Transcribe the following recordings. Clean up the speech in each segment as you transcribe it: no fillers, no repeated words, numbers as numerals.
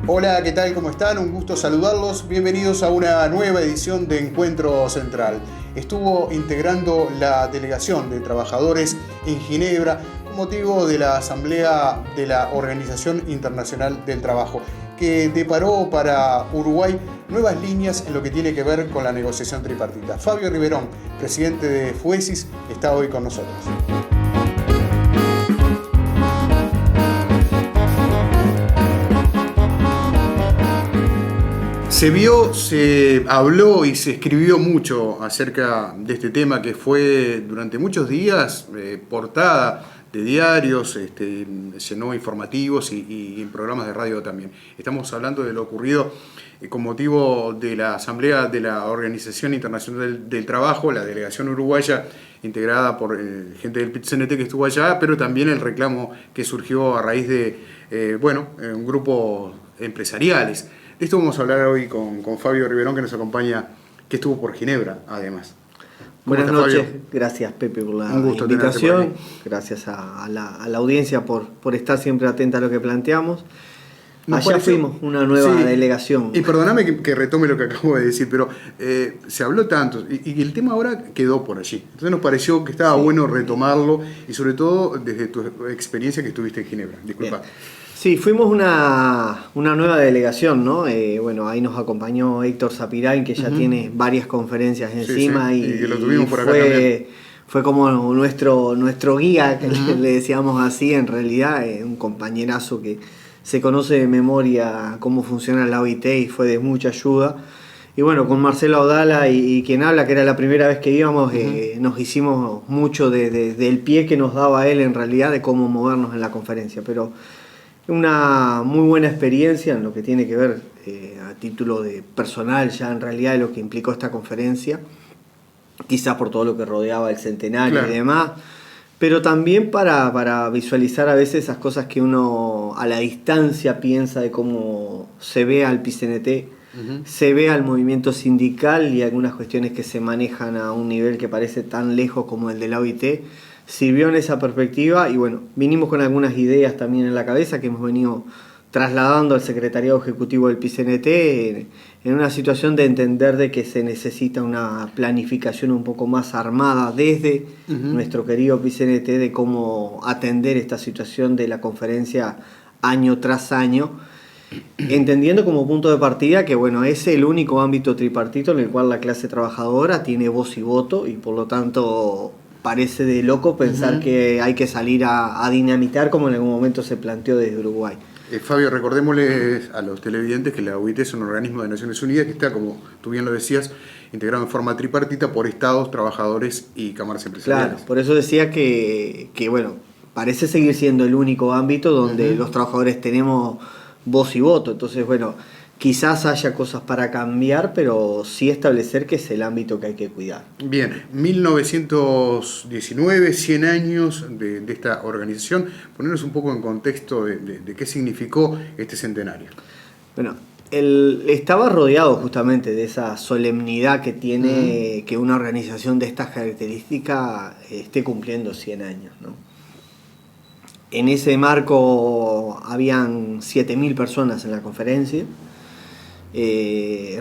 Hola, ¿qué tal? ¿Cómo están? Un gusto saludarlos. Bienvenidos a una nueva edición de Encuentro Central. Estuvo integrando la delegación de trabajadores en Ginebra con motivo de la asamblea de la Organización Internacional del Trabajo, que deparó para Uruguay nuevas líneas en lo que tiene que ver con la negociación tripartita. Fabio Riverón, presidente de FUESIS, está hoy con nosotros. Se habló y se escribió mucho acerca de este tema que fue durante muchos días portada de diarios, llenó informativos y en programas de radio también. Estamos hablando de lo ocurrido con motivo de la asamblea de la Organización Internacional del Trabajo, la delegación uruguaya integrada por gente del PIT-CNT que estuvo allá, pero también el reclamo que surgió a raíz de un grupo empresariales. De esto vamos a hablar hoy con Fabio Riverón, que nos acompaña, que estuvo por Ginebra, además. Buenas noches, Fabio? Gracias Pepe por la invitación, gracias a la audiencia por estar siempre atenta a lo que planteamos. Allá fuimos una nueva delegación. Y perdóname que retome lo que acabo de decir, pero se habló tanto y el tema ahora quedó por allí. Entonces nos pareció que estaba bueno retomarlo y sobre todo desde tu experiencia que estuviste en Ginebra. Disculpa. Bien. Sí, fuimos una nueva delegación, ¿no? Ahí nos acompañó Héctor Zapirain, que ya tiene varias conferencias encima. Sí. Y que lo tuvimos por acá también. Fue como nuestro guía, que le decíamos así, en realidad, un compañerazo que se conoce de memoria cómo funciona la OIT y fue de mucha ayuda. Y bueno, con Marcelo Audala y quien habla, que era la primera vez que íbamos, nos hicimos mucho del pie que nos daba él en realidad de cómo movernos en la conferencia. Pero una muy buena experiencia en lo que tiene que ver a título de personal ya en realidad de lo que implicó esta conferencia, quizás por todo lo que rodeaba el centenario y demás, pero también para visualizar a veces esas cosas que uno a la distancia piensa de cómo se ve al PIT-CNT, se ve al movimiento sindical y algunas cuestiones que se manejan a un nivel que parece tan lejos como el de la OIT. Sirvió en esa perspectiva y bueno, vinimos con algunas ideas también en la cabeza que hemos venido trasladando al secretariado ejecutivo del PIT-CNT en una situación de entender de que se necesita una planificación un poco más armada desde nuestro querido PIT-CNT de cómo atender esta situación de la conferencia año tras año, entendiendo como punto de partida que bueno, es el único ámbito tripartito en el cual la clase trabajadora tiene voz y voto y por lo tanto parece de loco pensar que hay que salir a dinamitar como en algún momento se planteó desde Uruguay. Fabio, recordémosle a los televidentes que la OIT es un organismo de Naciones Unidas que está, como tú bien lo decías, integrado en forma tripartita por estados, trabajadores y cámaras empresariales. Claro, por eso decía que bueno, parece seguir siendo el único ámbito donde los trabajadores tenemos voz y voto. Entonces, bueno, quizás haya cosas para cambiar, pero sí establecer que es el ámbito que hay que cuidar. Bien, 1919, 100 años de esta organización. Ponernos un poco en contexto de qué significó este centenario. Bueno, él estaba rodeado justamente de esa solemnidad que tiene que una organización de estas características esté cumpliendo 100 años, ¿no? En ese marco habían 7.000 personas en la conferencia.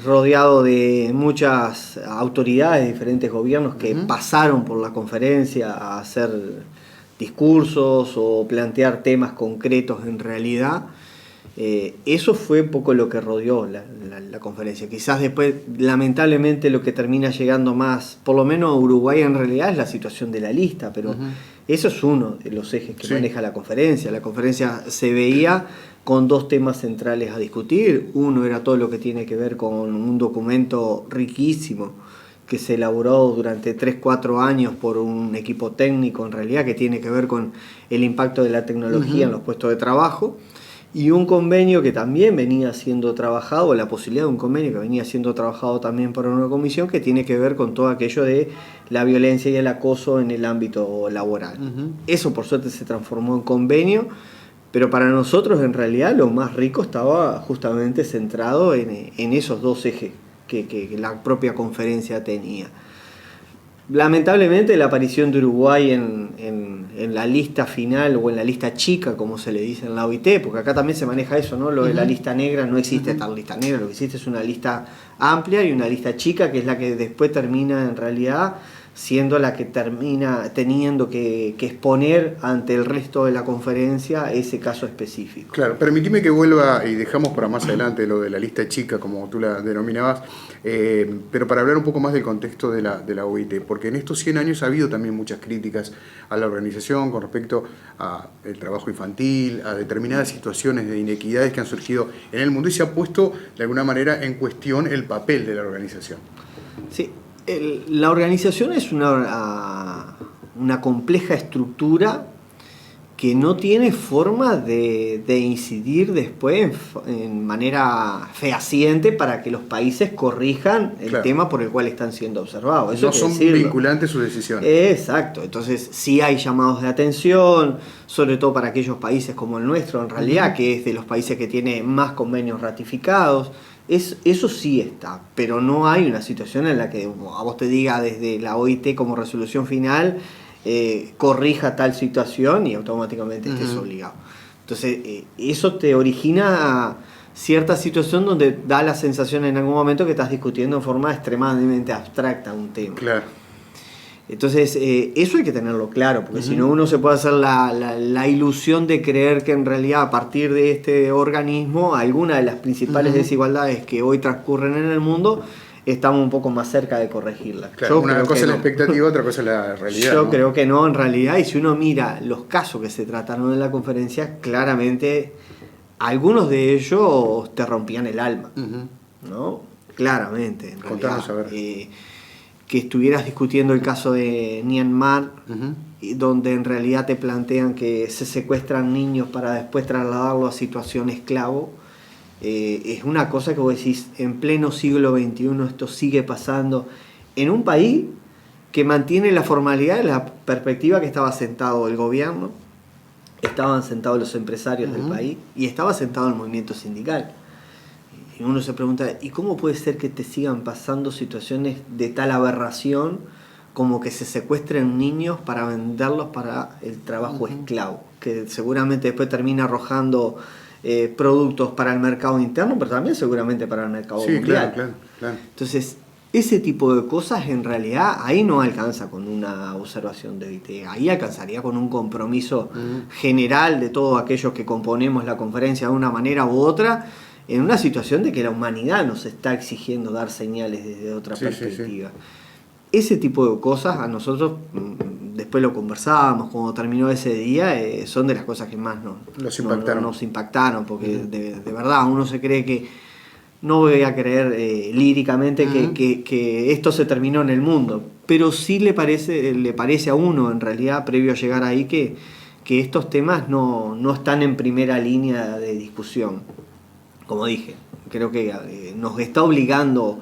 Rodeado de muchas autoridades de diferentes gobiernos que pasaron por la conferencia a hacer discursos o plantear temas concretos en realidad. Eso fue un poco lo que rodeó la conferencia. Quizás después, lamentablemente, lo que termina llegando más, por lo menos a Uruguay en realidad, es la situación de la lista, pero eso es uno de los ejes que maneja la conferencia. La conferencia se veía con dos temas centrales a discutir. Uno era todo lo que tiene que ver con un documento riquísimo que se elaboró durante 3-4 años por un equipo técnico en realidad que tiene que ver con el impacto de la tecnología en los puestos de trabajo, y un convenio que también venía siendo trabajado, la posibilidad de un convenio que venía siendo trabajado también por una comisión que tiene que ver con todo aquello de la violencia y el acoso en el ámbito laboral. Eso por suerte se transformó en convenio, pero para nosotros en realidad lo más rico estaba justamente centrado en esos dos ejes que la propia conferencia tenía. Lamentablemente la aparición de Uruguay en la lista final o en la lista chica, como se le dice en la OIT, porque acá también se maneja eso, ¿no? Lo de la lista negra, no existe tal lista negra, lo que existe es una lista amplia y una lista chica, que es la que después termina en realidad siendo la que termina teniendo que exponer ante el resto de la conferencia ese caso específico. Claro, permitime que vuelva y dejamos para más adelante lo de la lista chica, como tú la denominabas, pero para hablar un poco más del contexto de la OIT, porque en estos 100 años ha habido también muchas críticas a la organización con respecto al trabajo infantil, a determinadas situaciones de inequidades que han surgido en el mundo y se ha puesto de alguna manera en cuestión el papel de la organización. Sí. La organización es una compleja estructura que no tiene forma de incidir después en manera fehaciente para que los países corrijan el tema por el cual están siendo observados. Eso no son vinculantes sus decisiones. Exacto, entonces sí hay llamados de atención, sobre todo para aquellos países como el nuestro, en realidad, que es de los países que tiene más convenios ratificados. Eso sí está, pero no hay una situación en la que a vos te diga desde la OIT como resolución final, corrija tal situación y automáticamente estés obligado. Entonces, eso te origina cierta situación donde da la sensación en algún momento que estás discutiendo en forma extremadamente abstracta un tema. Claro. Entonces, eso hay que tenerlo claro, porque si no uno se puede hacer la ilusión de creer que en realidad a partir de este organismo, alguna de las principales desigualdades que hoy transcurren en el mundo, estamos un poco más cerca de corregirlas. Claro, una cosa es la expectativa, otra cosa es la realidad. Yo creo que no, en realidad, y si uno mira los casos que se trataron en la conferencia, claramente algunos de ellos te rompían el alma, ¿no? Claramente, en Contanos, realidad. a ver. Que estuvieras discutiendo el caso de Myanmar, donde en realidad te plantean que se secuestran niños para después trasladarlo a situación esclavo, es una cosa que vos decís, en pleno siglo XXI esto sigue pasando en un país que mantiene la formalidad de la perspectiva que estaba sentado el gobierno, estaban sentados los empresarios del país y estaba sentado el movimiento sindical. Y uno se pregunta, ¿y cómo puede ser que te sigan pasando situaciones de tal aberración como que se secuestren niños para venderlos para el trabajo esclavo? Que seguramente después termina arrojando productos para el mercado interno, pero también seguramente para el mercado mundial. Claro. Entonces, ese tipo de cosas en realidad ahí no alcanza con una observación de OIT, ahí alcanzaría con un compromiso general de todos aquellos que componemos la conferencia de una manera u otra, en una situación de que la humanidad nos está exigiendo dar señales desde otra perspectiva. Ese tipo de cosas a nosotros, después lo conversábamos cuando terminó ese día, son de las cosas que más nos impactaron, porque de verdad uno se cree que, no voy a creer líricamente que esto se terminó en el mundo, pero sí le parece a uno en realidad, previo a llegar ahí, que estos temas no están en primera línea de discusión. Como dije, creo que nos está obligando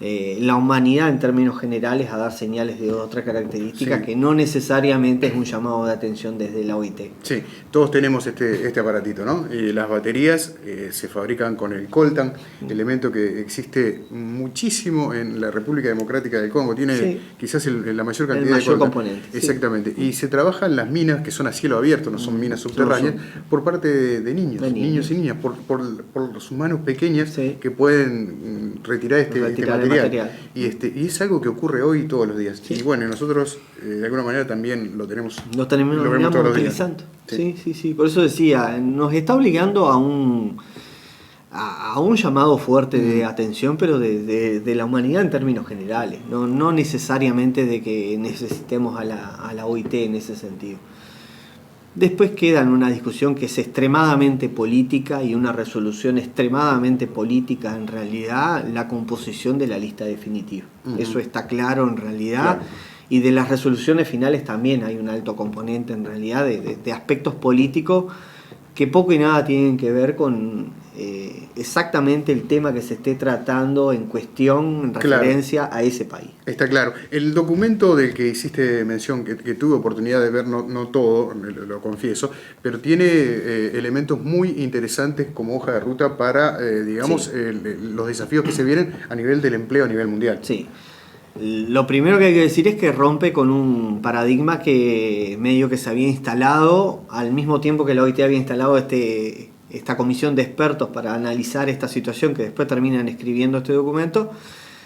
la humanidad en términos generales a dar señales de otra característica que no necesariamente es un llamado de atención desde la OIT. Sí, todos tenemos este aparatito, ¿no? Y las baterías se fabrican con el coltan, elemento que existe muchísimo en la República Democrática del Congo, tiene quizás la mayor cantidad de coltan. Componente. Exactamente, y se trabaja en las minas que son a cielo abierto, no son minas subterráneas, por parte de niños y niñas, por sus manos pequeñas que pueden retirar este material. Y es algo que ocurre hoy todos los días. Y bueno, nosotros de alguna manera también lo vemos todos los utilizando. Días. Sí. Por eso decía, nos está obligando a un llamado fuerte de atención, pero de la humanidad en términos generales. No necesariamente de que necesitemos a la OIT en ese sentido. Después queda en una discusión que es extremadamente política y una resolución extremadamente política en realidad, la composición de la lista definitiva. Eso está claro en realidad. Y de las resoluciones finales también hay un alto componente en realidad de aspectos políticos que poco y nada tienen que ver con exactamente el tema que se esté tratando en cuestión en referencia a ese país. Está claro. El documento del que hiciste mención, que tuve oportunidad de ver, no todo, lo confieso, pero tiene elementos muy interesantes como hoja de ruta para, los desafíos que se vienen a nivel del empleo a nivel mundial. Sí. Lo primero que hay que decir es que rompe con un paradigma que medio que se había instalado al mismo tiempo que la OIT había instalado esta comisión de expertos para analizar esta situación, que después terminan escribiendo este documento.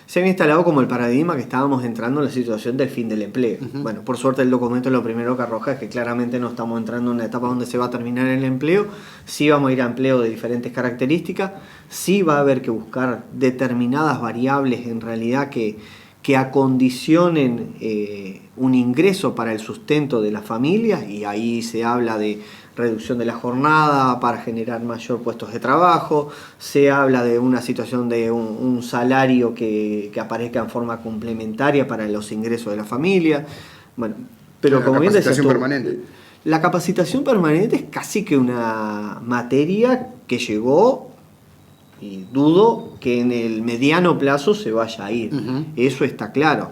Se había instalado como el paradigma que estábamos entrando en la situación del fin del empleo. Bueno, por suerte el documento lo primero que arroja es que claramente no estamos entrando en una etapa donde se va a terminar el empleo. Sí vamos a ir a empleo de diferentes características, sí va a haber que buscar determinadas variables en realidad que acondicionen un ingreso para el sustento de las familias, y ahí se habla de reducción de la jornada para generar mayor puestos de trabajo, se habla de una situación de un salario que aparezca en forma complementaria para los ingresos de la familia. Bueno, pero la como bien decías tú, permanente. La capacitación permanente es casi que una materia que llegó, y dudo que en el mediano plazo se vaya a ir. Eso está claro.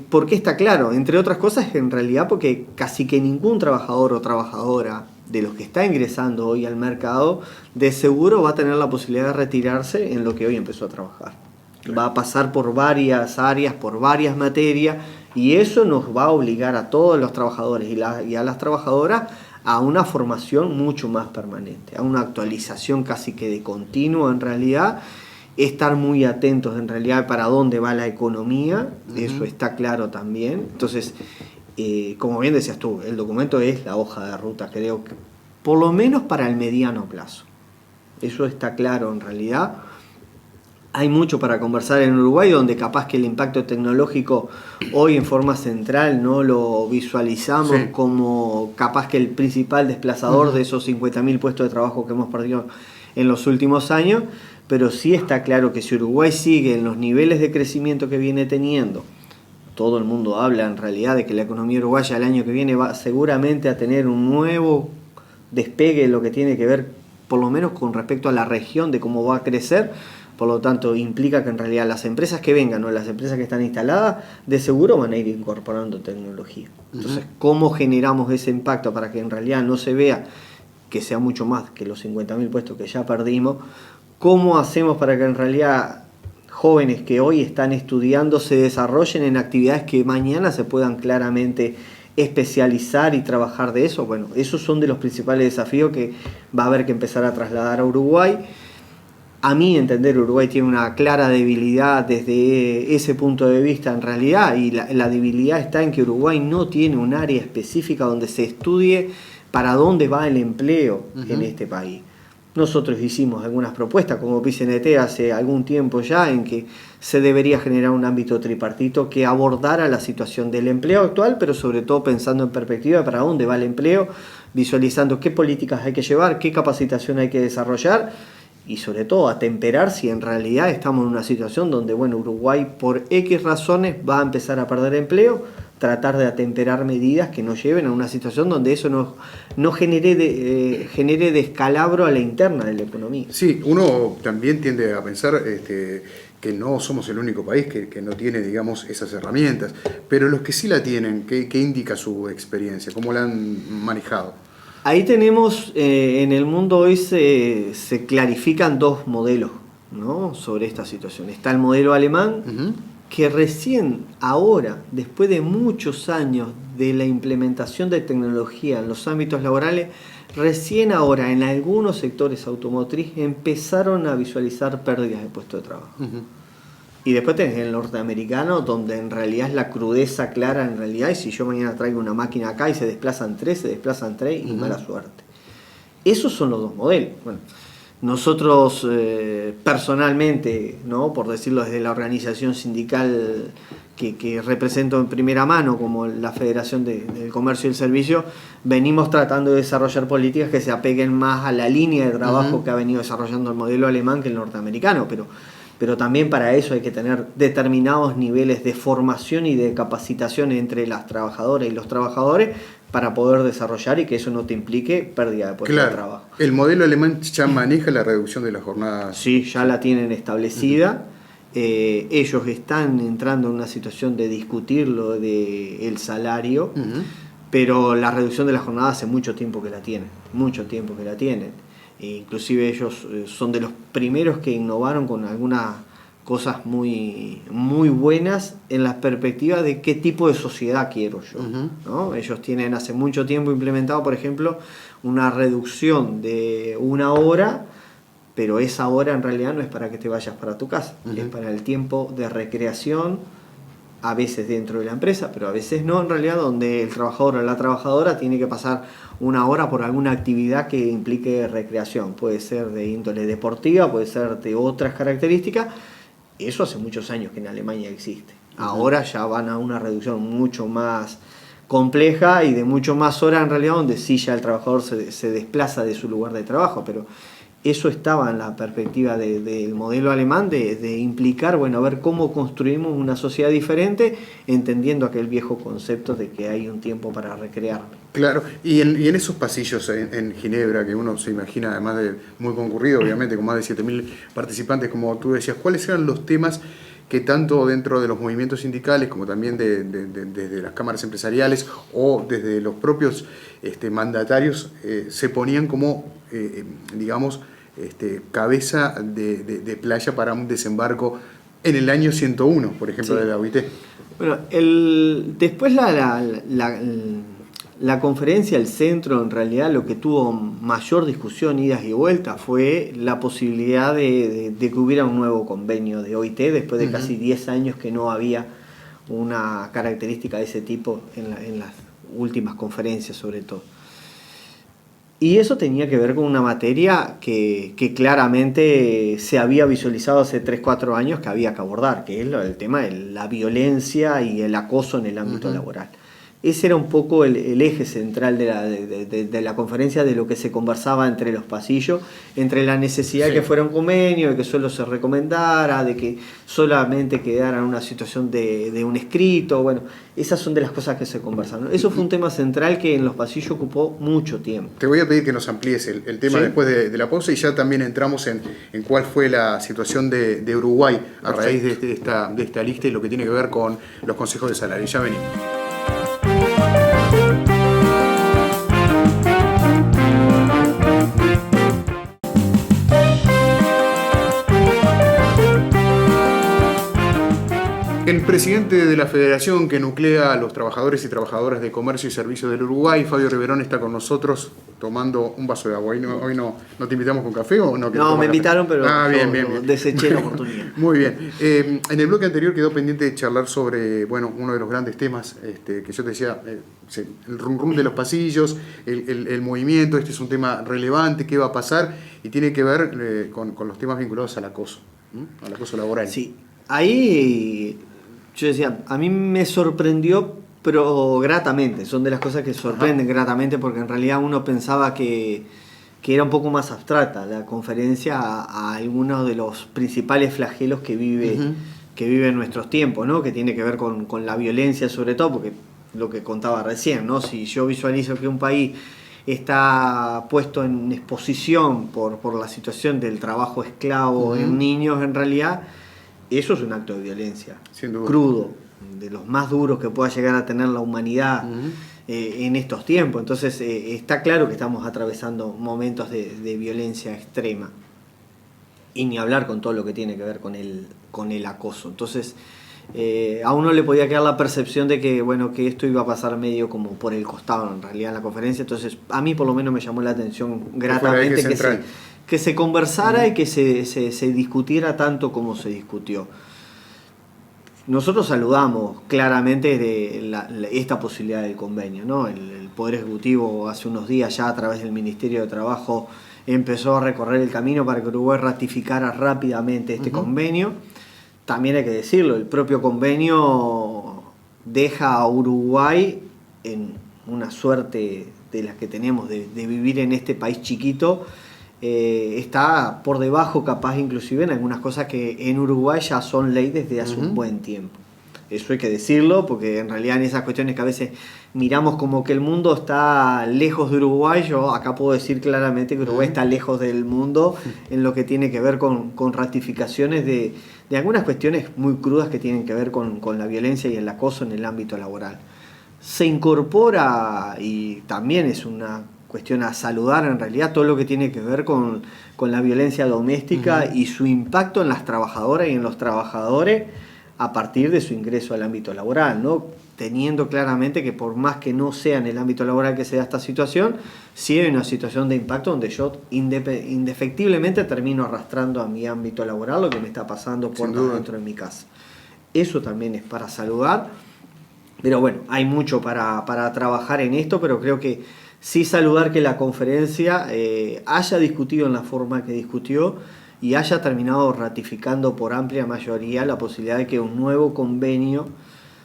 ¿Por qué está claro? Entre otras cosas, en realidad porque casi que ningún trabajador o trabajadora de los que está ingresando hoy al mercado, de seguro va a tener la posibilidad de retirarse en lo que hoy empezó a trabajar. Claro. Va a pasar por varias áreas, por varias materias, y eso nos va a obligar a todos los trabajadores y a las trabajadoras a una formación mucho más permanente, a una actualización casi que de continuo en realidad. Estar muy atentos en realidad para dónde va la economía, eso está claro también. Entonces, como bien decías tú, el documento es la hoja de ruta, creo que por lo menos para el mediano plazo. Eso está claro en realidad. Hay mucho para conversar en Uruguay, donde capaz que el impacto tecnológico hoy en forma central no lo visualizamos como capaz que el principal desplazador de esos 50.000 puestos de trabajo que hemos perdido en los últimos años. Pero sí está claro que si Uruguay sigue en los niveles de crecimiento que viene teniendo, todo el mundo habla en realidad de que la economía uruguaya el año que viene va seguramente a tener un nuevo despegue en lo que tiene que ver, por lo menos con respecto a la región de cómo va a crecer. Por lo tanto, implica que en realidad las empresas que vengan o las empresas que están instaladas, de seguro van a ir incorporando tecnología. Entonces, ¿cómo generamos ese impacto para que en realidad no se vea que sea mucho más que los 50.000 puestos que ya perdimos? ¿Cómo hacemos para que en realidad jóvenes que hoy están estudiando se desarrollen en actividades que mañana se puedan claramente especializar y trabajar de eso? Bueno, esos son de los principales desafíos que va a haber que empezar a trasladar a Uruguay. A mi entender, Uruguay tiene una clara debilidad desde ese punto de vista en realidad, y la debilidad está en que Uruguay no tiene un área específica donde se estudie para dónde va el empleo en este país. Nosotros hicimos algunas propuestas como PCNT hace algún tiempo ya en que se debería generar un ámbito tripartito que abordara la situación del empleo actual, pero sobre todo pensando en perspectiva para dónde va el empleo, visualizando qué políticas hay que llevar, qué capacitación hay que desarrollar y sobre todo atemperar si en realidad estamos en una situación donde Uruguay por X razones va a empezar a perder empleo, tratar de atemperar medidas que nos lleven a una situación donde eso no genere descalabro a la interna de la economía. Sí, uno también tiende a pensar que no somos el único país que no tiene, digamos, esas herramientas, pero los que sí la tienen, ¿qué indica su experiencia? ¿Cómo la han manejado? Ahí tenemos, en el mundo hoy se clarifican dos modelos, ¿no?, sobre esta situación. Está el modelo alemán, que recién ahora, después de muchos años de la implementación de tecnología en los ámbitos laborales, recién ahora en algunos sectores automotriz empezaron a visualizar pérdidas de puestos de trabajo. Y después tenés el norteamericano, donde en realidad es la crudeza clara en realidad, y si yo mañana traigo una máquina acá y se desplazan tres y mala suerte. Esos son los dos modelos. Bueno, nosotros personalmente, ¿no?, por decirlo desde la organización sindical que represento en primera mano, como la Federación del Comercio y el Servicio, venimos tratando de desarrollar políticas que se apeguen más a la línea de trabajo que ha venido desarrollando el modelo alemán que el norteamericano, pero también para eso hay que tener determinados niveles de formación y de capacitación entre las trabajadoras y los trabajadores para poder desarrollar y que eso no te implique pérdida de puestos de trabajo. ¿El modelo alemán ya maneja la reducción de las jornadas? Sí, ya la tienen establecida. Ellos están entrando en una situación de discutir lo del salario, pero la reducción de la jornada hace mucho tiempo que la tienen. Inclusive ellos son de los primeros que innovaron con algunas cosas muy, muy buenas en la perspectiva de qué tipo de sociedad quiero yo, ¿no? Ellos tienen hace mucho tiempo implementado, por ejemplo, una reducción de 1 hora, pero esa hora en realidad no es para que te vayas para tu casa, es para el tiempo de recreación, a veces dentro de la empresa, pero a veces no, en realidad, donde el trabajador o la trabajadora tiene que pasar 1 hora por alguna actividad que implique recreación. Puede ser de índole deportiva, puede ser de otras características. Eso hace muchos años que en Alemania existe. Ahora ya van a una reducción mucho más compleja y de mucho más horas en realidad, donde sí ya el trabajador se desplaza de su lugar de trabajo, pero eso estaba en la perspectiva del modelo alemán de implicar, bueno, a ver cómo construimos una sociedad diferente, entendiendo aquel viejo concepto de que hay un tiempo para recrearme. Claro, y en esos pasillos en Ginebra, que uno se imagina, además de muy concurrido, obviamente, con más de 7.000 participantes, como tú decías, ¿cuáles eran los temas que tanto dentro de los movimientos sindicales, como también desde las cámaras empresariales o desde los propios mandatarios, se ponían como, digamos, cabeza de playa para un desembarco en el año 101, por ejemplo, de la OIT? Bueno, después la conferencia, el centro, en realidad lo que tuvo mayor discusión, idas y vueltas, fue la posibilidad de que hubiera un nuevo convenio de OIT, después de casi 10 años que no había una característica de ese tipo en las últimas conferencias, sobre todo. Y eso tenía que ver con una materia que claramente se había visualizado hace 3-4 años que había que abordar, que es el tema de la violencia y el acoso en el ámbito laboral. Ese era un poco el eje central de la conferencia, de lo que se conversaba entre los pasillos, entre la necesidad de que fuera un convenio, de que solo se recomendara, de que solamente quedara en una situación de un escrito. Bueno, esas son de las cosas que se conversaron. Eso fue un tema central que en los pasillos ocupó mucho tiempo. Te voy a pedir que nos amplíes el tema después de la pausa, y ya también entramos en cuál fue la situación de Uruguay a raíz de esta lista y lo que tiene que ver con los consejos de salario. Ya venimos. El presidente de la federación que nuclea a los trabajadores y trabajadoras de comercio y servicios del Uruguay, Fabio Riverón, está con nosotros tomando un vaso de agua. Hoy no te invitamos con café o no? No, me invitaron, pero bien. Deseché la oportunidad. Muy bien. En el bloque anterior quedó pendiente de charlar sobre, uno de los grandes temas que yo te decía, el rum de los pasillos, el movimiento. Este es un tema relevante, qué va a pasar, y tiene que ver con los temas vinculados al acoso laboral. Sí, ahí yo decía, a mí me sorprendió, pero gratamente. Son de las cosas que sorprenden gratamente, porque en realidad uno pensaba que era un poco más abstracta la conferencia a algunos de los principales flagelos que vive en nuestros tiempos, ¿no? Que tiene que ver con la violencia, sobre todo, porque lo que contaba recién, ¿no? Si yo visualizo que un país está puesto en exposición por la situación del trabajo esclavo en niños, en realidad eso es un acto de violencia crudo, de los más duros que pueda llegar a tener la humanidad en estos tiempos. Entonces está claro que estamos atravesando momentos de violencia extrema, y ni hablar con todo lo que tiene que ver con el acoso. Entonces a uno le podía quedar la percepción de que esto iba a pasar medio como por el costado en realidad en la conferencia. Entonces a mí por lo menos me llamó la atención gratamente que se conversara y que se discutiera tanto como se discutió. Nosotros saludamos claramente esta posibilidad del convenio, ¿no? El Poder Ejecutivo hace unos días ya, a través del Ministerio de Trabajo, empezó a recorrer el camino para que Uruguay ratificara rápidamente este convenio. También hay que decirlo, el propio convenio deja a Uruguay en una suerte de las que tenemos de vivir en este país chiquito. Está por debajo, capaz inclusive, en algunas cosas que en Uruguay ya son ley desde hace un buen tiempo. Eso hay que decirlo, porque en realidad en esas cuestiones que a veces miramos como que el mundo está lejos de Uruguay, yo acá puedo decir claramente que Uruguay está lejos del mundo en lo que tiene que ver con ratificaciones de algunas cuestiones muy crudas que tienen que ver con la violencia y el acoso en el ámbito laboral. Se incorpora, y también es una cuestión a saludar en realidad, todo lo que tiene que ver con con la violencia doméstica y su impacto en las trabajadoras y en los trabajadores a partir de su ingreso al ámbito laboral, ¿no? Teniendo claramente que por más que no sea en el ámbito laboral que se da esta situación, sí hay una situación de impacto donde yo indefectiblemente termino arrastrando a mi ámbito laboral lo que me está pasando por dentro de mi casa. Eso también es para saludar, pero bueno, hay mucho para trabajar en esto, pero creo que sí saludar que la conferencia haya discutido en la forma que discutió y haya terminado ratificando por amplia mayoría la posibilidad de que un nuevo convenio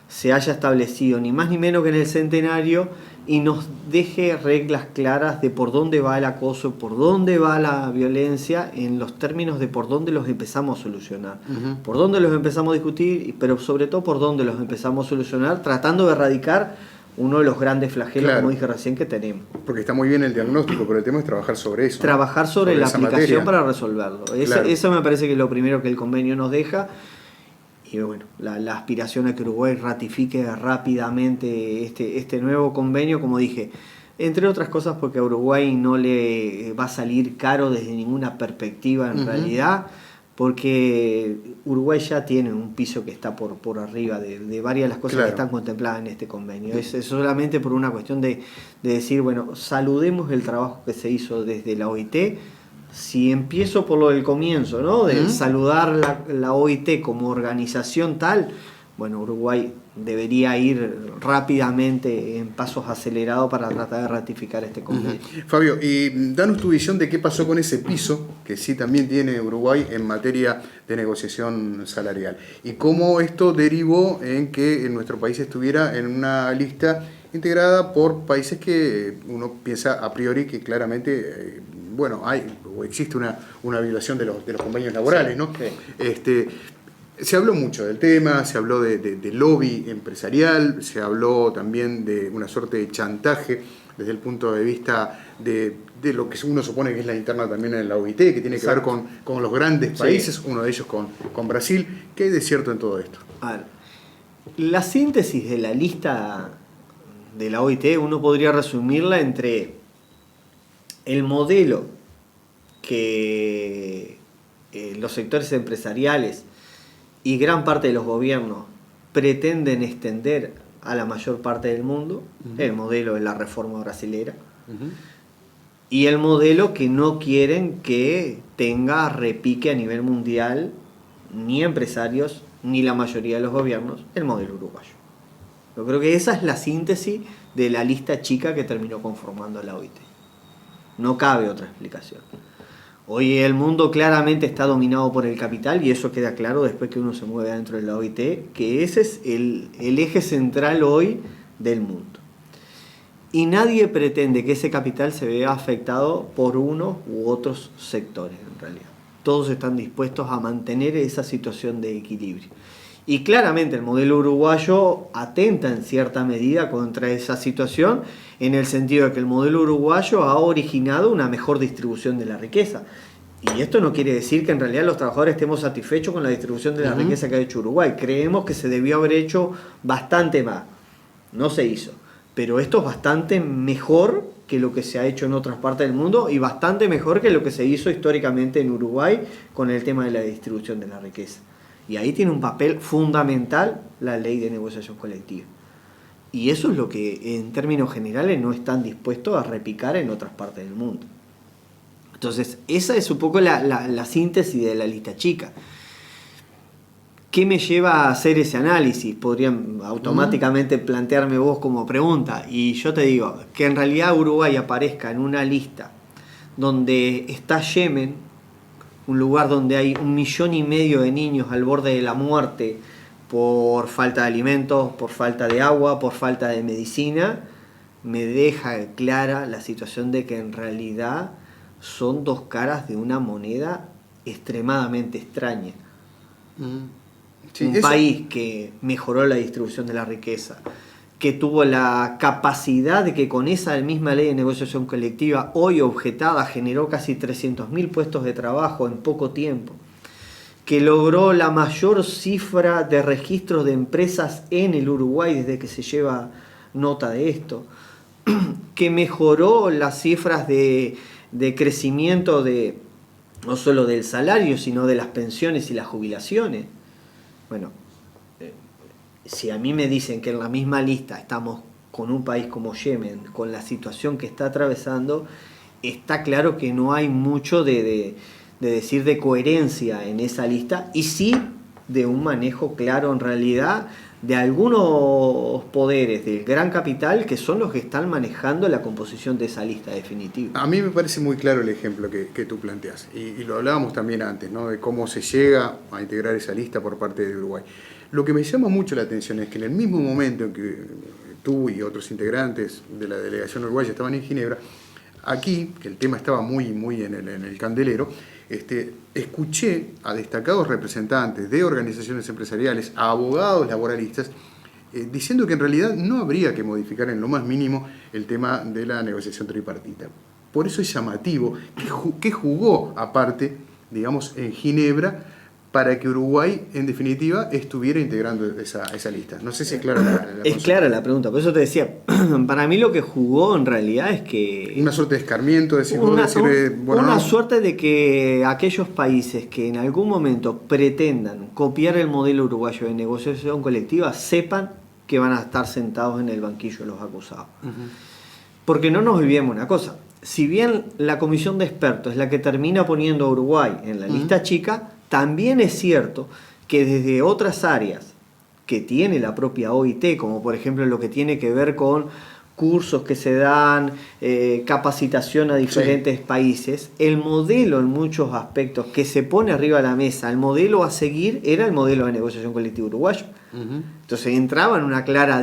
se haya establecido ni más ni menos que en el centenario y nos deje reglas claras de por dónde va el acoso, por dónde va la violencia, en los términos de por dónde los empezamos a solucionar, por dónde los empezamos a discutir, pero sobre todo por dónde los empezamos a solucionar, tratando de erradicar uno de los grandes flagelos, como dije recién, que tenemos. Porque está muy bien el diagnóstico, pero el tema es trabajar sobre eso. Trabajar sobre la aplicación para resolverlo. Eso me parece que es lo primero que el convenio nos deja. Y bueno, la aspiración a que Uruguay ratifique rápidamente este nuevo convenio, como dije, entre otras cosas porque a Uruguay no le va a salir caro desde ninguna perspectiva en realidad, porque Uruguay ya tiene un piso que está por arriba de varias de las cosas que están contempladas en este convenio. Es solamente por una cuestión de decir, bueno, saludemos el trabajo que se hizo desde la OIT. Si empiezo por lo del comienzo, ¿no? De saludar la OIT como organización tal, bueno, Uruguay debería ir rápidamente en pasos acelerados para tratar de ratificar este convenio. Fabio, y danos tu visión de qué pasó con ese piso que sí también tiene Uruguay en materia de negociación salarial y cómo esto derivó en que nuestro país estuviera en una lista integrada por países que uno piensa a priori que claramente hay o existe una violación de los convenios laborales, ¿no? Sí. Se habló mucho del tema, se habló de lobby empresarial, se habló también de una suerte de chantaje desde el punto de vista de lo que uno supone que es la interna también en la OIT, que tiene que ver con los grandes países, uno de ellos con Brasil. ¿Qué hay de cierto en todo esto? A ver, la síntesis de la lista de la OIT uno podría resumirla entre el modelo que los sectores empresariales y gran parte de los gobiernos pretenden extender a la mayor parte del mundo, el modelo de la reforma brasilera, y el modelo que no quieren que tenga repique a nivel mundial ni empresarios ni la mayoría de los gobiernos, el modelo uruguayo. Yo creo que esa es la síntesis de la lista chica que terminó conformando la OIT. No cabe otra explicación. Hoy el mundo claramente está dominado por el capital y eso queda claro después que uno se mueve dentro de la OIT, que ese es el eje central hoy del mundo. Y nadie pretende que ese capital se vea afectado por unos u otros sectores en realidad. Todos están dispuestos a mantener esa situación de equilibrio. Y claramente el modelo uruguayo atenta en cierta medida contra esa situación, en el sentido de que el modelo uruguayo ha originado una mejor distribución de la riqueza. Y esto no quiere decir que en realidad los trabajadores estemos satisfechos con la distribución de la riqueza que ha hecho Uruguay. Creemos que se debió haber hecho bastante más. No se hizo. Pero esto es bastante mejor que lo que se ha hecho en otras partes del mundo y bastante mejor que lo que se hizo históricamente en Uruguay con el tema de la distribución de la riqueza. Y ahí tiene un papel fundamental la ley de negociación colectiva. Y eso es lo que en términos generales no están dispuestos a repicar en otras partes del mundo. Entonces, esa es un poco la síntesis de la lista chica. ¿Qué me lleva a hacer ese análisis? Podrían automáticamente plantearme vos como pregunta. Y yo te digo, que en realidad Uruguay aparezca en una lista donde está Yemen, un lugar donde hay 1,5 millones de niños al borde de la muerte por falta de alimentos, por falta de agua, por falta de medicina, me deja clara la situación de que en realidad son dos caras de una moneda extremadamente extraña. Un país que mejoró la distribución de la riqueza, que tuvo la capacidad de que con esa misma ley de negociación colectiva, hoy objetada, generó casi 300.000 puestos de trabajo en poco tiempo, que logró la mayor cifra de registros de empresas en el Uruguay desde que se lleva nota de esto, que mejoró las cifras de crecimiento de no solo del salario, sino de las pensiones y las jubilaciones. Bueno, si a mí me dicen que en la misma lista estamos con un país como Yemen, con la situación que está atravesando, está claro que no hay mucho de decir de coherencia en esa lista, y sí de un manejo claro en realidad de algunos poderes del gran capital que son los que están manejando la composición de esa lista definitiva. A mí me parece muy claro el ejemplo que tú planteas, y lo hablábamos también antes, ¿no? De cómo se llega a integrar esa lista por parte de Uruguay. Lo que me llama mucho la atención es que en el mismo momento en que tú y otros integrantes de la delegación uruguaya estaban en Ginebra, aquí, que el tema estaba muy en el candelero, escuché a destacados representantes de organizaciones empresariales, a abogados laboralistas, diciendo que en realidad no habría que modificar en lo más mínimo el tema de la negociación tripartita. Por eso es llamativo que jugó aparte, digamos, en Ginebra, para que Uruguay, en definitiva, estuviera integrando esa lista. No sé si es clara la Es clara la pregunta, por eso te decía, para mí lo que jugó en realidad es que... Una suerte de escarmiento, una suerte de que aquellos países que en algún momento pretendan copiar el modelo uruguayo de negociación colectiva sepan que van a estar sentados en el banquillo de los acusados. Porque no nos olvidemos una cosa, si bien la comisión de expertos es la que termina poniendo a Uruguay en la lista chica, también es cierto que desde otras áreas que tiene la propia OIT, como por ejemplo lo que tiene que ver con cursos que se dan, capacitación a diferentes países, el modelo en muchos aspectos que se pone arriba de la mesa, el modelo a seguir era el modelo de negociación colectiva uruguayo. Entonces entraba en una clara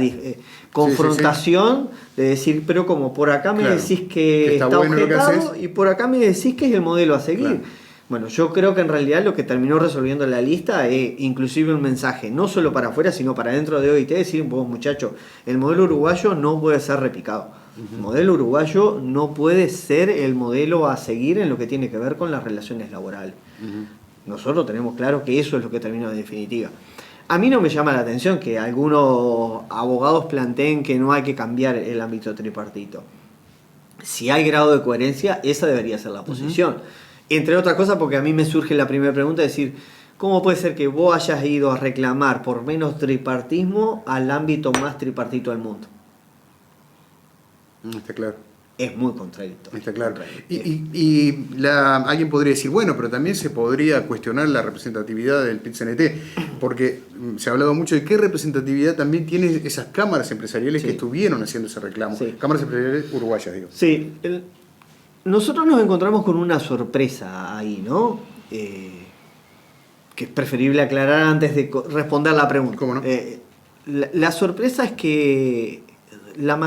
confrontación de decir, pero como por acá me decís que está bueno objetado y por acá me decís que es el modelo a seguir. Claro. Bueno, yo creo que en realidad lo que terminó resolviendo la lista es inclusive un mensaje, no solo para afuera, sino para dentro de OIT, decir, vos muchachos, el modelo uruguayo no puede ser replicado. El modelo uruguayo no puede ser el modelo a seguir en lo que tiene que ver con las relaciones laborales. Nosotros tenemos claro que eso es lo que terminó en definitiva. A mí no me llama la atención que algunos abogados planteen que no hay que cambiar el ámbito tripartito. Si hay grado de coherencia, esa debería ser la posición. Entre otras cosas, porque a mí me surge la primera pregunta, es decir, ¿cómo puede ser que vos hayas ido a reclamar por menos tripartismo al ámbito más tripartito del mundo? Está claro. Es muy contradictorio. Está claro. Alguien podría decir, bueno, pero también se podría cuestionar la representatividad del PIT-CNT, porque se ha hablado mucho de qué representatividad también tienen esas cámaras empresariales que estuvieron haciendo ese reclamo. Cámaras empresariales uruguayas, digo. Sí, nosotros nos encontramos con una sorpresa ahí, ¿no? Que es preferible aclarar antes de responder la pregunta. ¿Cómo no? La sorpresa es que el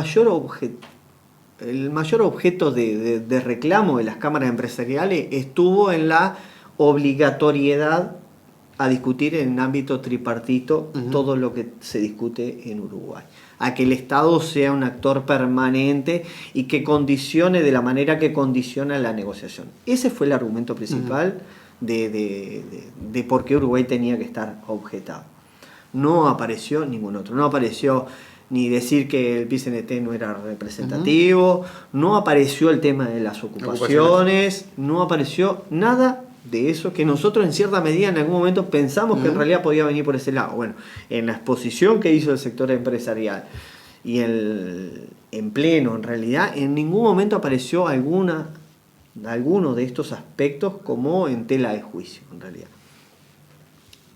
mayor objeto de reclamo de las cámaras empresariales estuvo en la obligatoriedad a discutir en ámbito tripartito todo lo que se discute en Uruguay. A que el Estado sea un actor permanente y que condicione de la manera que condiciona la negociación. Ese fue el argumento principal de por qué Uruguay tenía que estar objetado. No apareció ningún otro. No apareció ni decir que el PIT-CNT no era representativo, no apareció el tema de las ocupaciones, no apareció nada de eso que nosotros en cierta medida en algún momento pensamos que en realidad podía venir por ese lado. Bueno, en la exposición que hizo el sector empresarial y en pleno, en realidad, en ningún momento apareció alguno de estos aspectos como en tela de juicio, en realidad.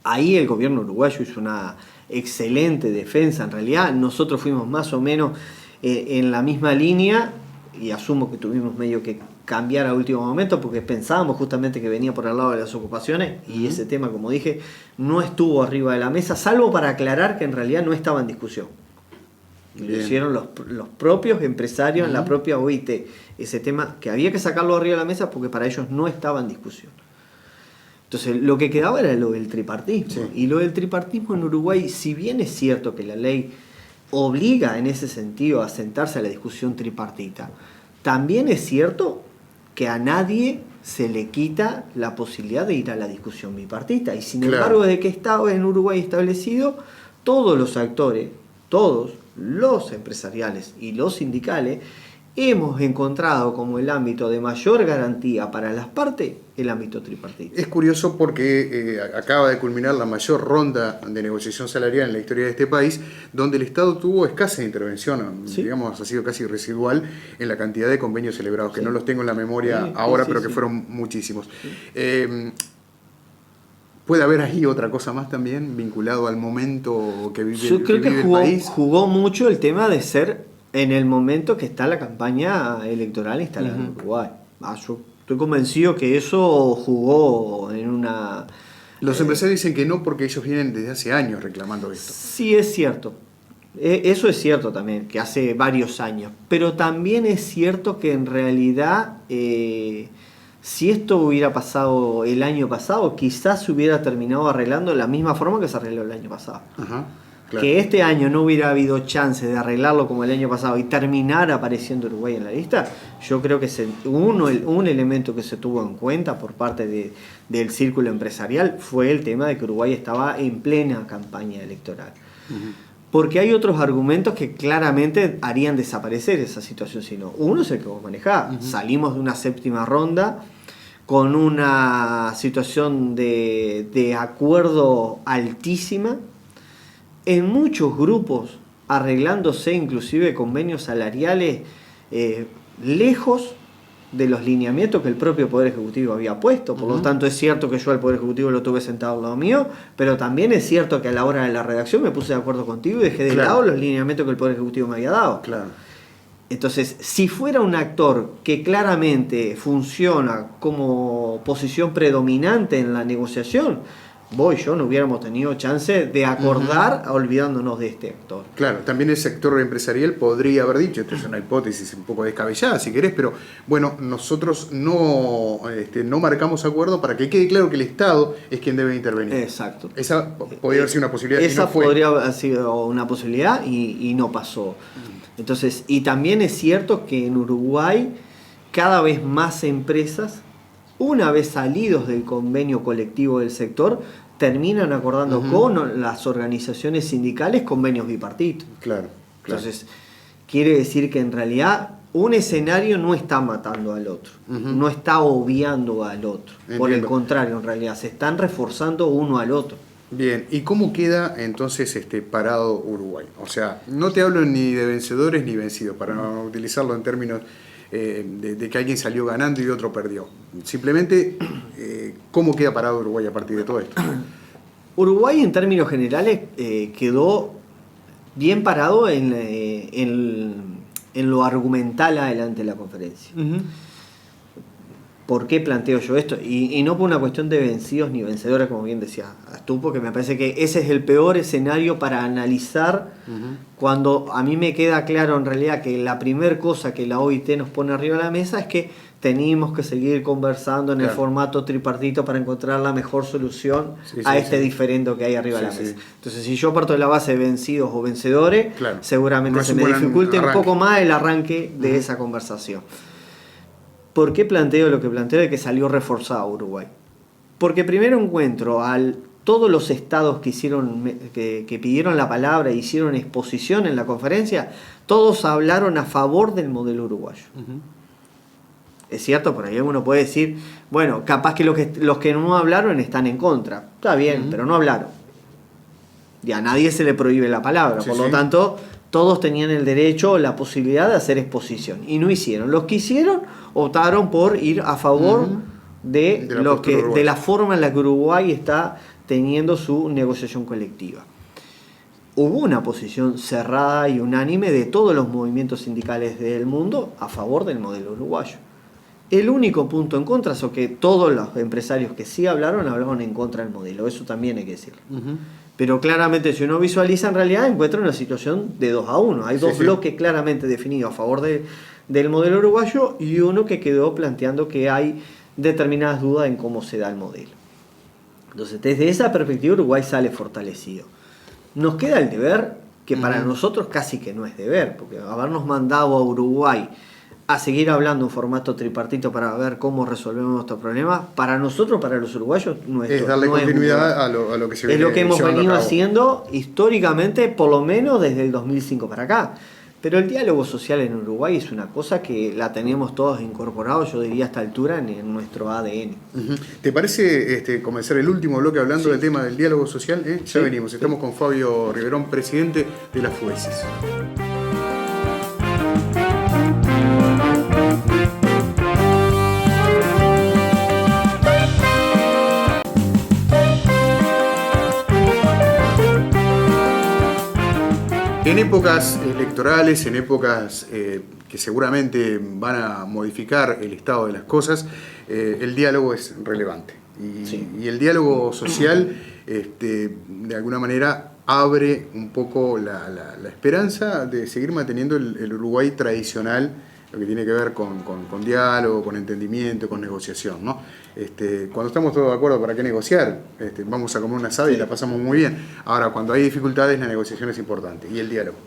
Ahí el gobierno uruguayo hizo una excelente defensa, en realidad nosotros fuimos más o menos en la misma línea y asumo que tuvimos medio que cambiar a último momento porque pensábamos justamente que venía por el lado de las ocupaciones y ese tema, como dije, no estuvo arriba de la mesa, salvo para aclarar que en realidad no estaba en discusión. Lo hicieron los propios empresarios en la propia OIT, ese tema que había que sacarlo arriba de la mesa porque para ellos no estaba en discusión. Entonces lo que quedaba era lo del tripartismo. Y lo del tripartismo en Uruguay, si bien es cierto que la ley obliga en ese sentido a sentarse a la discusión tripartita, también es cierto que a nadie se le quita la posibilidad de ir a la discusión bipartita. Y sin embargo, desde que estaba en Uruguay establecido, todos los actores, todos los empresariales y los sindicales, hemos encontrado como el ámbito de mayor garantía para las partes el ámbito tripartito. Es curioso porque acaba de culminar la mayor ronda de negociación salarial en la historia de este país, donde el Estado tuvo escasa intervención, ¿Sí? digamos, ha sido casi residual en la cantidad de convenios celebrados, que no los tengo en la memoria ahora, pero que fueron muchísimos. Sí. ¿Puede haber ahí otra cosa más también vinculado al momento que vive, Yo creo que el país? Jugó mucho el tema de ser en el momento que está la campaña electoral instalada en Uruguay. Yo estoy convencido que eso jugó en una... Los empresarios dicen que no porque ellos vienen desde hace años reclamando esto. Sí, es cierto. Eso es cierto también, que hace varios años. Pero también es cierto que en realidad, si esto hubiera pasado el año pasado, quizás se hubiera terminado arreglando de la misma forma que se arregló el año pasado. Ajá, claro. Que este año no hubiera habido chance de arreglarlo como el año pasado y terminar apareciendo Uruguay en la lista, yo creo que un elemento que se tuvo en cuenta por parte del círculo empresarial fue el tema de que Uruguay estaba en plena campaña electoral. Uh-huh. Porque hay otros argumentos que claramente harían desaparecer esa situación. Sino uno es el que vos manejás. Uh-huh. Salimos de una séptima ronda con una situación de acuerdo altísima, en muchos grupos arreglándose inclusive convenios salariales lejos de los lineamientos que el propio Poder Ejecutivo había puesto. Por lo tanto, es cierto que yo al Poder Ejecutivo lo tuve sentado al lado mío, pero también es cierto que a la hora de la redacción me puse de acuerdo contigo y dejé de lado los lineamientos que el Poder Ejecutivo me había dado. Claro. Entonces, si fuera un actor que claramente funciona como posición predominante en la negociación, vos y yo no hubiéramos tenido chance de acordar olvidándonos de este actor. Claro, también el sector empresarial podría haber dicho, esto es una hipótesis un poco descabellada si querés, pero bueno, nosotros no marcamos acuerdo para que quede claro que el Estado es quien debe intervenir. Exacto. Esa podría haber sido una posibilidad. Esa y no fue. podría haber sido una posibilidad y no pasó. Entonces, y también es cierto que en Uruguay cada vez más empresas, una vez salidos del convenio colectivo del sector, terminan acordando con las organizaciones sindicales convenios bipartitos. Claro. Entonces, quiere decir que en realidad un escenario no está matando al otro, no está obviando al otro. Entiendo. Por el contrario, en realidad se están reforzando uno al otro. Bien, ¿y cómo queda entonces parado Uruguay? O sea, no te hablo ni de vencedores ni vencidos, para no utilizarlo en términos de que alguien salió ganando y otro perdió. Simplemente, ¿cómo queda parado Uruguay a partir de todo esto? Uruguay, en términos generales, quedó bien parado en lo argumental adelante de la conferencia. ¿Por qué planteo yo esto? Y no por una cuestión de vencidos ni vencedores, como bien decías tú, porque me parece que ese es el peor escenario para analizar cuando a mí me queda claro en realidad que la primera cosa que la OIT nos pone arriba de la mesa es que tenemos que seguir conversando en el formato tripartito para encontrar la mejor solución a este diferendo que hay arriba de la mesa. Entonces, si yo parto de la base de vencidos o vencedores, seguramente se me dificulte un poco más el arranque de esa conversación. ¿Por qué planteo lo que planteo de que salió reforzado Uruguay? Porque primero encuentro todos los estados que pidieron la palabra e hicieron exposición en la conferencia, todos hablaron a favor del modelo uruguayo. Es cierto, por ahí uno puede decir, bueno, capaz que los que no hablaron están en contra. Está bien, pero no hablaron. Y a nadie se le prohíbe la palabra, por lo tanto, todos tenían el derecho o la posibilidad de hacer exposición. Y no hicieron. Los que hicieron optaron por ir a favor de la forma en la que Uruguay está teniendo su negociación colectiva. Hubo una posición cerrada y unánime de todos los movimientos sindicales del mundo a favor del modelo uruguayo. El único punto en contra es que todos los empresarios que sí hablaron en contra del modelo. Eso también hay que decirlo. Pero claramente, si uno visualiza, en realidad encuentra una situación de 2-1. Hay dos bloques claramente definidos a favor del modelo uruguayo y uno que quedó planteando que hay determinadas dudas en cómo se da el modelo. Entonces, desde esa perspectiva, Uruguay sale fortalecido. Nos queda el deber, que para nosotros casi que no es deber, porque habernos mandado a Uruguay a seguir hablando en formato tripartito para ver cómo resolvemos nuestros problemas, para nosotros, para los uruguayos, no es darle continuidad a lo que se viene. Es lo que hemos venido haciendo históricamente, por lo menos desde el 2005 para acá. Pero el diálogo social en Uruguay es una cosa que la tenemos todos incorporados, yo diría a esta altura, en nuestro ADN. ¿Te parece comenzar el último bloque hablando Sí. del tema del diálogo social? Ya Sí. venimos, estamos con Fabio Riverón, presidente de la FUESIS. En épocas electorales, en épocas que seguramente van a modificar el estado de las cosas, el diálogo es relevante. Y el diálogo social, de alguna manera, abre un poco la esperanza de seguir manteniendo el Uruguay tradicional, lo que tiene que ver con diálogo, con entendimiento, con negociación, ¿no? Cuando estamos todos de acuerdo, ¿para qué negociar? Vamos a comer una asada y la pasamos muy bien. Ahora, cuando hay dificultades, la negociación es importante, y el diálogo.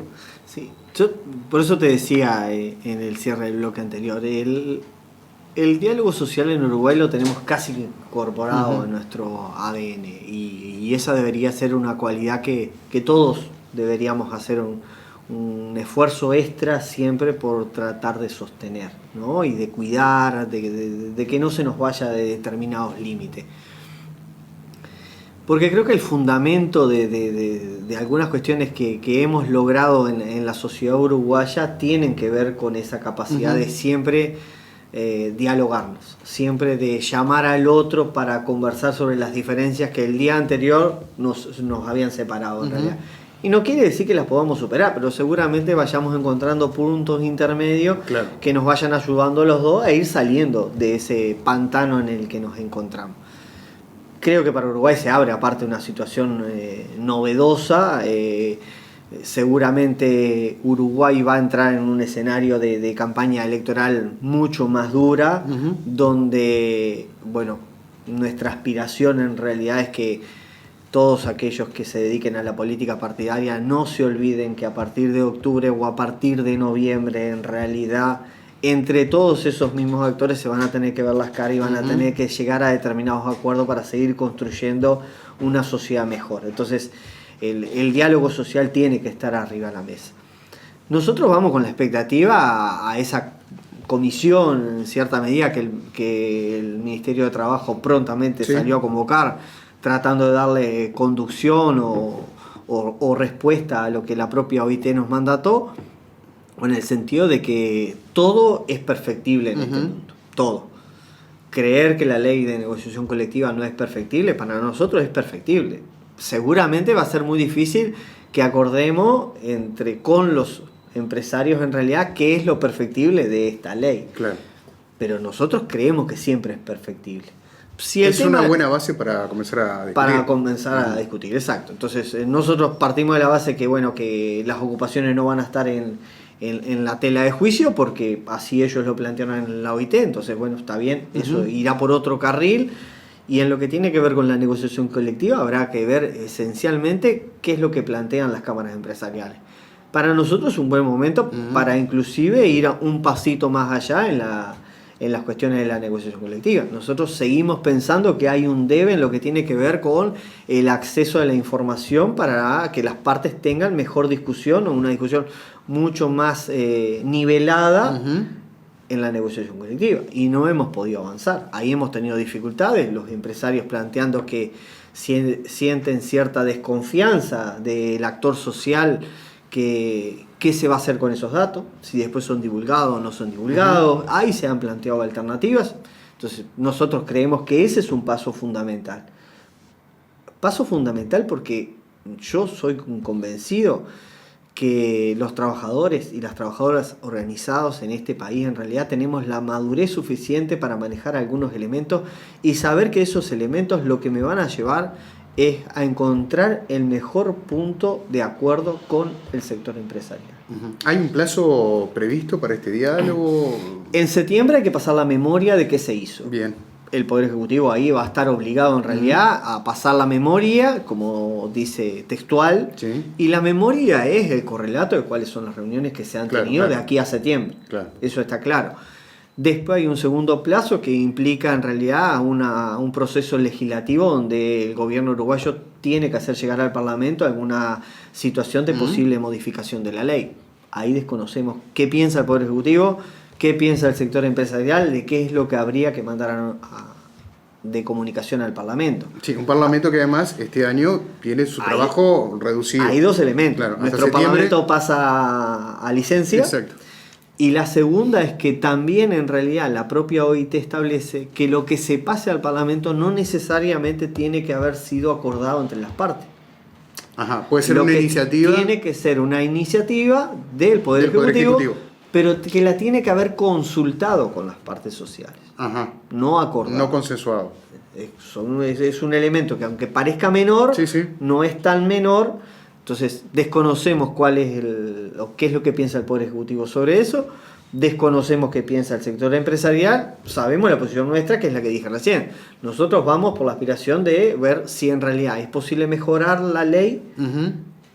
Sí, yo por eso te decía en el cierre del bloque anterior, el diálogo social en Uruguay lo tenemos casi incorporado en nuestro ADN, y esa debería ser una cualidad que todos deberíamos hacer un esfuerzo extra siempre por tratar de sostener, ¿no? Y de cuidar, de que no se nos vaya de determinados límites. Porque creo que el fundamento de algunas cuestiones que hemos logrado en la sociedad uruguaya tienen que ver con esa capacidad de siempre dialogarnos, siempre de llamar al otro para conversar sobre las diferencias que el día anterior nos habían separado en realidad. Y no quiere decir que las podamos superar, pero seguramente vayamos encontrando puntos intermedios que nos vayan ayudando a los dos a ir saliendo de ese pantano en el que nos encontramos. Creo que para Uruguay se abre aparte una situación novedosa. Seguramente Uruguay va a entrar en un escenario de campaña electoral mucho más dura, donde, bueno, nuestra aspiración en realidad es que todos aquellos que se dediquen a la política partidaria no se olviden que a partir de octubre o a partir de noviembre, en realidad, entre todos esos mismos actores se van a tener que ver las caras y van a tener que llegar a determinados acuerdos para seguir construyendo una sociedad mejor. Entonces, el diálogo social tiene que estar arriba de la mesa. Nosotros vamos con la expectativa a esa comisión, en cierta medida, que el Ministerio de Trabajo prontamente salió a convocar, tratando de darle conducción o respuesta a lo que la propia OIT nos mandató, en el sentido de que todo es perfectible en este mundo, todo. Creer que la ley de negociación colectiva no es perfectible, para nosotros es perfectible. Seguramente va a ser muy difícil que acordemos con los empresarios en realidad qué es lo perfectible de esta ley. Claro. Pero nosotros creemos que siempre es perfectible. Si es una buena base para comenzar a discutir. Para comenzar a discutir, exacto. Entonces, nosotros partimos de la base que las ocupaciones no van a estar en la tela de juicio, porque así ellos lo plantearon en la OIT. Entonces, bueno, está bien, eso irá por otro carril. Y en lo que tiene que ver con la negociación colectiva, habrá que ver esencialmente qué es lo que plantean las cámaras empresariales. Para nosotros es un buen momento para inclusive ir un pasito más allá en las cuestiones de la negociación colectiva. Nosotros seguimos pensando que hay un debe en lo que tiene que ver con el acceso a la información para que las partes tengan mejor discusión, o una discusión mucho más nivelada en la negociación colectiva. Y no hemos podido avanzar. Ahí hemos tenido dificultades, los empresarios planteando que sienten cierta desconfianza del actor social, qué se va a hacer con esos datos, si después son divulgados o no son divulgados. Ahí se han planteado alternativas. Entonces nosotros creemos que ese es un paso fundamental. Paso fundamental porque yo soy convencido que los trabajadores y las trabajadoras organizados en este país en realidad tenemos la madurez suficiente para manejar algunos elementos y saber que esos elementos lo que me van a llevar es a encontrar el mejor punto de acuerdo con el sector empresarial. ¿Hay un plazo previsto para este diálogo? En septiembre hay que pasar la memoria de qué se hizo. Bien. El Poder Ejecutivo ahí va a estar obligado en realidad a pasar la memoria, como dice textual, y la memoria es el correlato de cuáles son las reuniones que se han tenido de aquí a septiembre. Eso está claro. Después hay un segundo plazo que implica en realidad un proceso legislativo donde el gobierno uruguayo tiene que hacer llegar al Parlamento alguna situación de posible modificación de la ley. ahí desconocemos qué piensa el Poder Ejecutivo, qué piensa el sector empresarial, de qué es lo que habría que mandar de comunicación al Parlamento. Sí, un Parlamento que además este año tiene su trabajo reducido. Hay dos elementos. Claro, nuestro Parlamento pasa a licencia. Exacto. Y la segunda es que también en realidad la propia OIT establece que lo que se pase al Parlamento no necesariamente tiene que haber sido acordado entre las partes. Ajá, puede ser una iniciativa. Tiene que ser una iniciativa del Poder Ejecutivo, pero que la tiene que haber consultado con las partes sociales. Ajá. No acordado. No consensuado. Es un elemento que aunque parezca menor, sí. no es tan menor. Entonces desconocemos qué es lo que piensa el Poder Ejecutivo sobre eso, desconocemos qué piensa el sector empresarial, sabemos la posición nuestra, que es la que dije recién. Nosotros vamos por la aspiración de ver si en realidad es posible mejorar la ley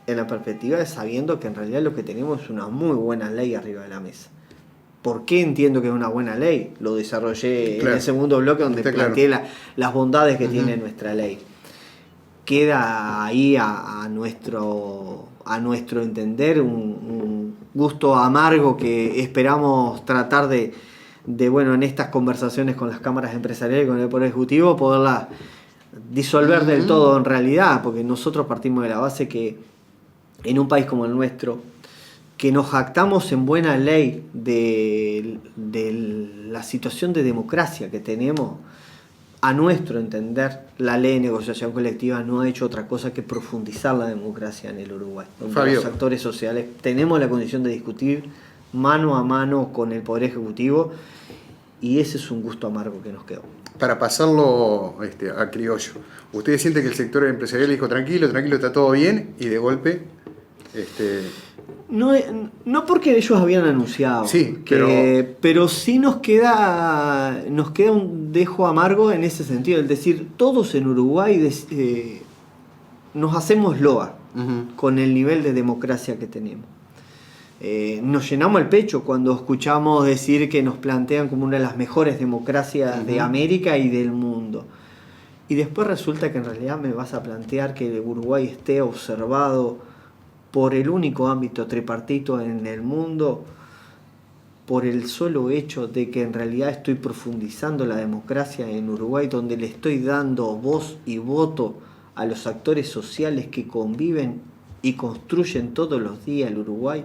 en la perspectiva de sabiendo que en realidad lo que tenemos es una muy buena ley arriba de la mesa. ¿Por qué entiendo que es una buena ley? Lo desarrollé en el segundo bloque donde planteé las bondades que tiene nuestra ley. Queda ahí a nuestro entender un gusto amargo que esperamos tratar de bueno, en estas conversaciones con las cámaras empresariales y con el Poder Ejecutivo poderla disolver del todo en realidad, porque nosotros partimos de la base que en un país como el nuestro, que nos jactamos en buena ley de la situación de democracia que tenemos, a nuestro entender, la ley de negociación colectiva no ha hecho otra cosa que profundizar la democracia en el Uruguay. Donde los actores sociales tenemos la condición de discutir mano a mano con el Poder Ejecutivo, y ese es un gusto amargo que nos quedó. Para pasarlo a criollo, ¿ustedes sienten que el sector empresarial dijo tranquilo, está todo bien, y de golpe... No porque ellos habían anunciado, sí, pero sí nos queda un dejo amargo en ese sentido. Es decir, todos en Uruguay nos hacemos loa con el nivel de democracia que tenemos. Nos llenamos el pecho cuando escuchamos decir que nos plantean como una de las mejores democracias de América y del mundo. Y después resulta que en realidad me vas a plantear que Uruguay esté observado por el único ámbito tripartito en el mundo, por el solo hecho de que en realidad estoy profundizando la democracia en Uruguay, donde le estoy dando voz y voto a los actores sociales que conviven y construyen todos los días el Uruguay,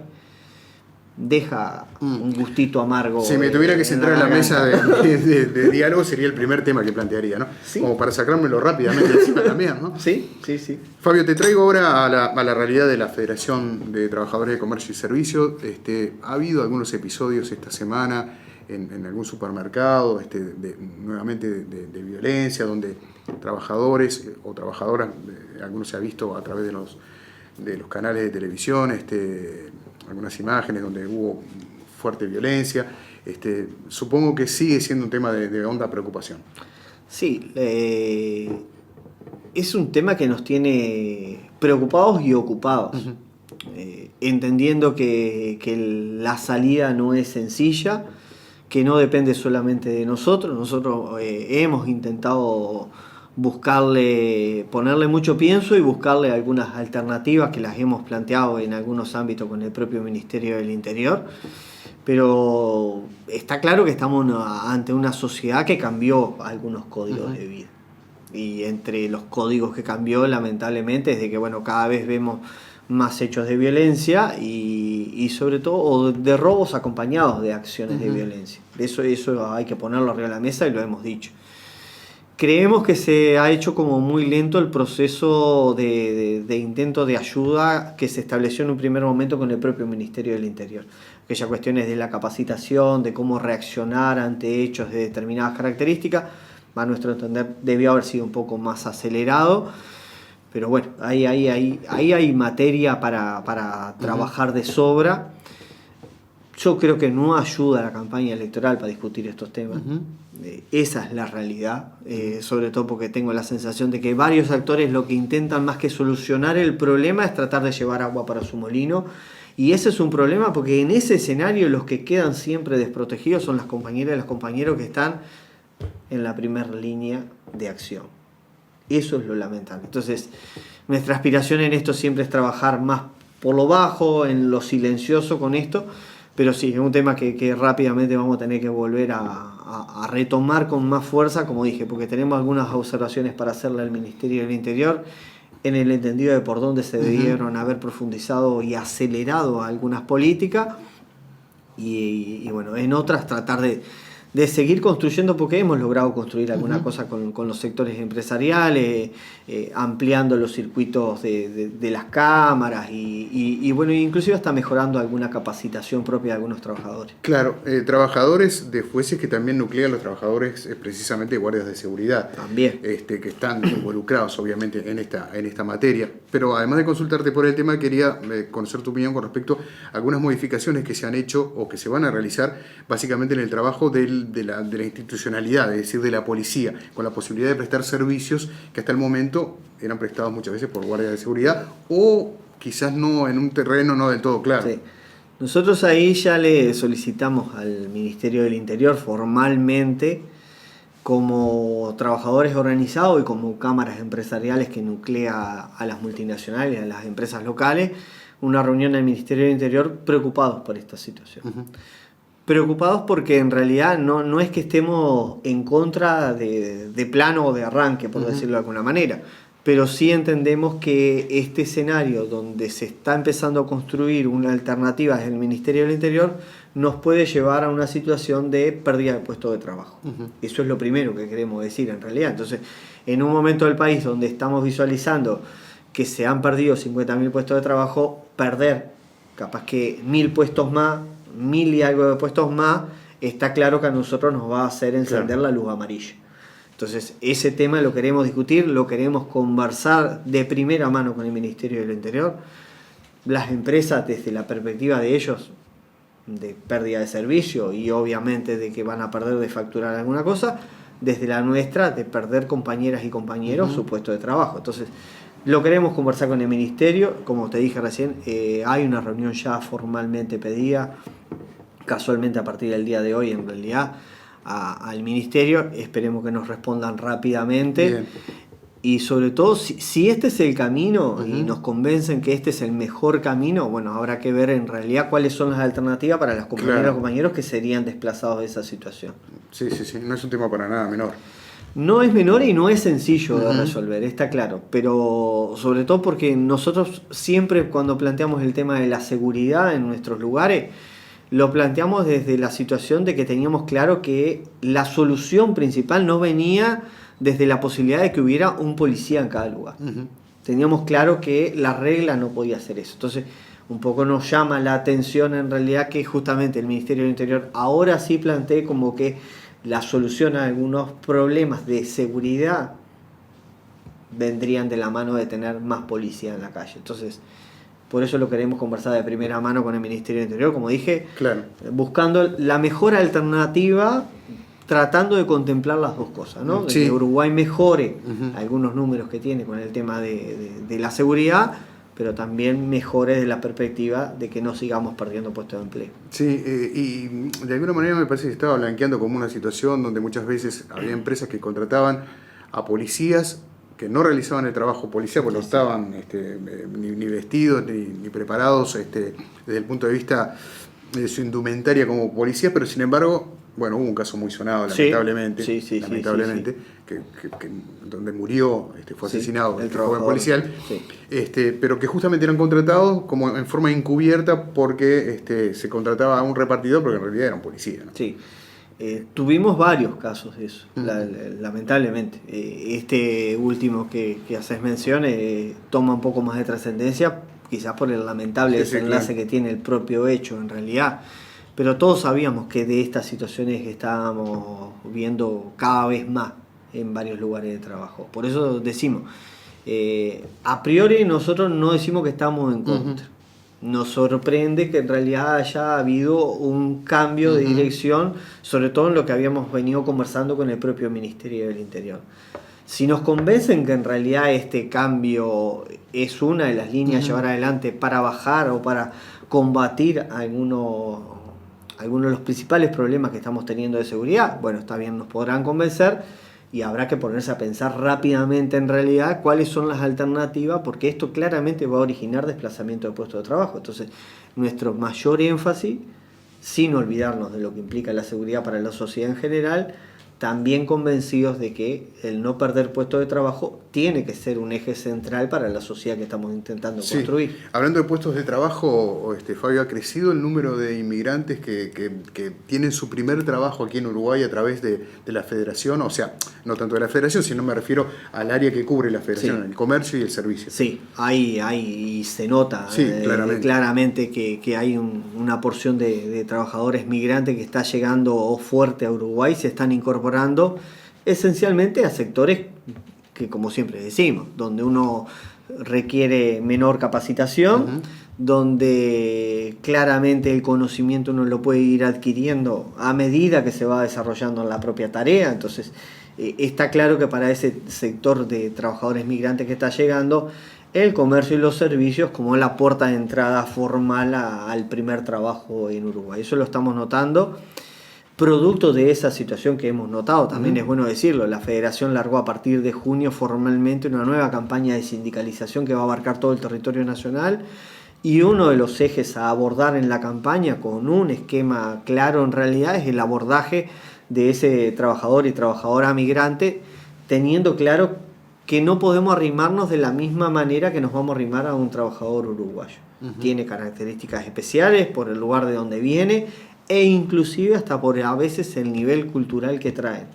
deja un gustito amargo. Si me tuviera que sentar en la mesa de diálogo, sería el primer tema que plantearía, ¿no? ¿Sí? Como para sacármelo rápidamente encima también, ¿no? Sí. Fabio, te traigo ahora a la realidad de la Federación de Trabajadores de Comercio y Servicios. Ha habido algunos episodios esta semana en algún supermercado, nuevamente de violencia, donde trabajadores o trabajadoras, algunos se ha visto a través de los canales de televisión, algunas imágenes donde hubo fuerte violencia. Supongo que sigue siendo un tema de honda preocupación. Sí, es un tema que nos tiene preocupados y ocupados, entendiendo que la salida no es sencilla, que no depende solamente de nosotros. Nosotros hemos intentado ponerle mucho pienso y buscarle algunas alternativas que las hemos planteado en algunos ámbitos con el propio Ministerio del Interior, pero está claro que estamos ante una sociedad que cambió algunos códigos de vida, y entre los códigos que cambió lamentablemente es de que cada vez vemos más hechos de violencia y sobre todo de robos acompañados de acciones de violencia. Eso hay que ponerlo arriba de la mesa y lo hemos dicho. Creemos que se ha hecho como muy lento el proceso de intento de ayuda que se estableció en un primer momento con el propio Ministerio del Interior. Aquellas cuestiones de la capacitación, de cómo reaccionar ante hechos de determinadas características, a nuestro entender debió haber sido un poco más acelerado, pero bueno, ahí hay materia para trabajar de sobra. Yo creo que no ayuda a la campaña electoral para discutir estos temas. Esa es la realidad, sobre todo porque tengo la sensación de que varios actores lo que intentan más que solucionar el problema es tratar de llevar agua para su molino, y ese es un problema porque en ese escenario los que quedan siempre desprotegidos son las compañeras y los compañeros que están en la primera línea de acción. Eso es lo lamentable. Entonces, nuestra aspiración en esto siempre es trabajar más por lo bajo, en lo silencioso con esto, pero sí, es un tema que rápidamente vamos a tener que volver a retomar con más fuerza, como dije, porque tenemos algunas observaciones para hacerle al Ministerio del Interior, en el entendido de por dónde se debieron haber profundizado y acelerado algunas políticas, y bueno, en otras tratar de seguir construyendo, porque hemos logrado construir alguna cosa con los sectores empresariales, ampliando los circuitos de las cámaras y bueno, inclusive hasta mejorando alguna capacitación propia de algunos trabajadores. Claro, trabajadores de jueces que también nuclean los trabajadores precisamente guardias de seguridad. También. Que están involucrados obviamente en esta materia. Pero además de consultarte por el tema, quería conocer tu opinión con respecto a algunas modificaciones que se han hecho o que se van a realizar básicamente en el trabajo de la institucionalidad, es decir, de la policía, con la posibilidad de prestar servicios que hasta el momento eran prestados muchas veces por guardias de seguridad o quizás no en un terreno no del todo claro. Sí. Nosotros ahí ya le solicitamos al Ministerio del Interior formalmente, como trabajadores organizados y como cámaras empresariales que nuclea a las multinacionales, a las empresas locales, una reunión del Ministerio del Interior preocupados por esta situación. Preocupados porque en realidad no es que estemos en contra de plano o de arranque, por decirlo de alguna manera, pero sí entendemos que este escenario donde se está empezando a construir una alternativa desde el Ministerio del Interior nos puede llevar a una situación de pérdida de puestos de trabajo. Eso es lo primero que queremos decir en realidad. Entonces, en un momento del país donde estamos visualizando que se han perdido 50.000 puestos de trabajo, perder capaz que 1.000 puestos más, 1.000 y algo de puestos más, está claro que a nosotros nos va a hacer encender la luz amarilla. Entonces, ese tema lo queremos discutir, lo queremos conversar de primera mano con el Ministerio del Interior. Las empresas, desde la perspectiva de ellos, de pérdida de servicio y obviamente de que van a perder de facturar alguna cosa, desde la nuestra, de perder compañeras y compañeros su puesto de trabajo. Entonces, lo queremos conversar con el Ministerio. Como te dije recién, hay una reunión ya formalmente pedida, casualmente a partir del día de hoy en realidad, al Ministerio. Esperemos que nos respondan rápidamente. Bien. Y sobre todo, si este es el camino y nos convencen que este es el mejor camino, bueno, habrá que ver en realidad cuáles son las alternativas para las compañeras y compañeros que serían desplazados de esa situación. Sí, no es un tema para nada menor. No es menor y no es sencillo de resolver, está claro, pero sobre todo porque nosotros siempre cuando planteamos el tema de la seguridad en nuestros lugares, lo planteamos desde la situación de que teníamos claro que la solución principal no venía desde la posibilidad de que hubiera un policía en cada lugar. Teníamos claro que la regla no podía hacer eso. Entonces, un poco nos llama la atención en realidad que justamente el Ministerio del Interior ahora sí plantee como que la solución a algunos problemas de seguridad vendrían de la mano de tener más policía en la calle. Entonces, por eso lo queremos conversar de primera mano con el Ministerio del Interior, como dije, buscando la mejor alternativa, tratando de contemplar las dos cosas, ¿no? Que Uruguay mejore algunos números que tiene con el tema de la seguridad, pero también mejore desde la perspectiva de que no sigamos perdiendo puestos de empleo. Sí, y de alguna manera me parece que estaba blanqueando como una situación donde muchas veces había empresas que contrataban a policías que no realizaban el trabajo policial, porque no estaban ni vestidos ni preparados desde el punto de vista de su indumentaria como policía, pero sin embargo, bueno, hubo un caso muy sonado, lamentablemente, que donde murió, fue asesinado el joven policial, pero que justamente eran contratados como en forma encubierta porque se contrataba a un repartidor, porque en realidad era un policía, ¿no? Sí. Tuvimos varios casos de eso, lamentablemente. Este último que haces mención toma un poco más de trascendencia, quizás por el lamentable desenlace que tiene el propio hecho en realidad. Pero todos sabíamos que de estas situaciones que estábamos viendo cada vez más en varios lugares de trabajo. Por eso decimos, a priori nosotros no decimos que estamos en contra. Nos sorprende que en realidad haya habido un cambio de dirección, sobre todo en lo que habíamos venido conversando con el propio Ministerio del Interior. Si nos convencen que en realidad este cambio es una de las líneas a llevar adelante para bajar o para combatir algunos de los principales problemas que estamos teniendo de seguridad, bueno, está bien, nos podrán convencer y habrá que ponerse a pensar rápidamente en realidad cuáles son las alternativas, porque esto claramente va a originar desplazamiento de puestos de trabajo. Entonces, nuestro mayor énfasis, sin olvidarnos de lo que implica la seguridad para la sociedad en general, también convencidos de que el no perder puestos de trabajo tiene que ser un eje central para la sociedad que estamos intentando construir. Hablando de puestos de trabajo, Fabio, ha crecido el número de inmigrantes que tienen su primer trabajo aquí en Uruguay a través de la federación, o sea, no tanto de la federación, sino me refiero al área que cubre la federación, el comercio y el servicio. Sí, hay se nota claramente que hay una porción de trabajadores migrantes que está llegando fuerte a Uruguay, se están incorporando esencialmente a sectores que, como siempre decimos, donde uno requiere menor capacitación, donde claramente el conocimiento uno lo puede ir adquiriendo a medida que se va desarrollando en la propia tarea. Entonces está claro que para ese sector de trabajadores migrantes que está llegando, el comercio y los servicios como la puerta de entrada formal al primer trabajo en Uruguay. Eso lo estamos notando. Producto de esa situación que hemos notado, también es bueno decirlo, la Federación largó a partir de junio formalmente una nueva campaña de sindicalización que va a abarcar todo el territorio nacional, y uno de los ejes a abordar en la campaña, con un esquema claro en realidad, es el abordaje de ese trabajador y trabajadora migrante, teniendo claro que no podemos arrimarnos de la misma manera que nos vamos a arrimar a un trabajador uruguayo. Tiene características especiales por el lugar de donde viene, e inclusive hasta por a veces el nivel cultural que traen,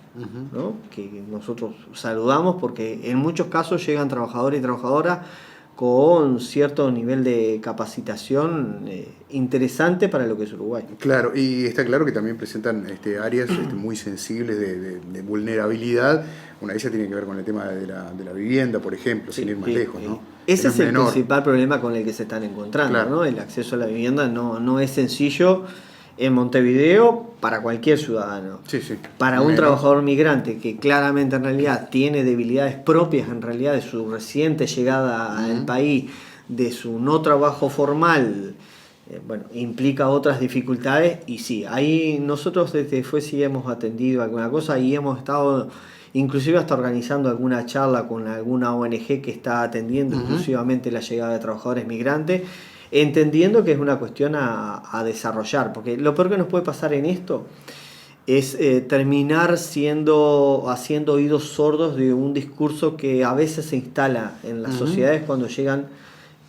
¿no? Que nosotros saludamos, porque en muchos casos llegan trabajadores y trabajadoras con cierto nivel de capacitación interesante para lo que es Uruguay. Claro, y está claro que también presentan áreas muy sensibles de vulnerabilidad. Una de ellas tiene que ver con el tema de la vivienda, por ejemplo, sin ir más lejos, ¿no? Ese es el principal problema con el que se están encontrando, claro, ¿no? El acceso a la vivienda no es sencillo en Montevideo para cualquier ciudadano. Para un trabajador migrante que claramente en realidad tiene debilidades propias en realidad de su reciente llegada al país, de su no trabajo formal, implica otras dificultades. Y sí, ahí nosotros desde FUESI hemos atendido alguna cosa y hemos estado inclusive hasta organizando alguna charla con alguna ONG que está atendiendo exclusivamente la llegada de trabajadores migrantes, entendiendo que es una cuestión a desarrollar, porque lo peor que nos puede pasar en esto es terminar haciendo oídos sordos de un discurso que a veces se instala en las sociedades cuando llegan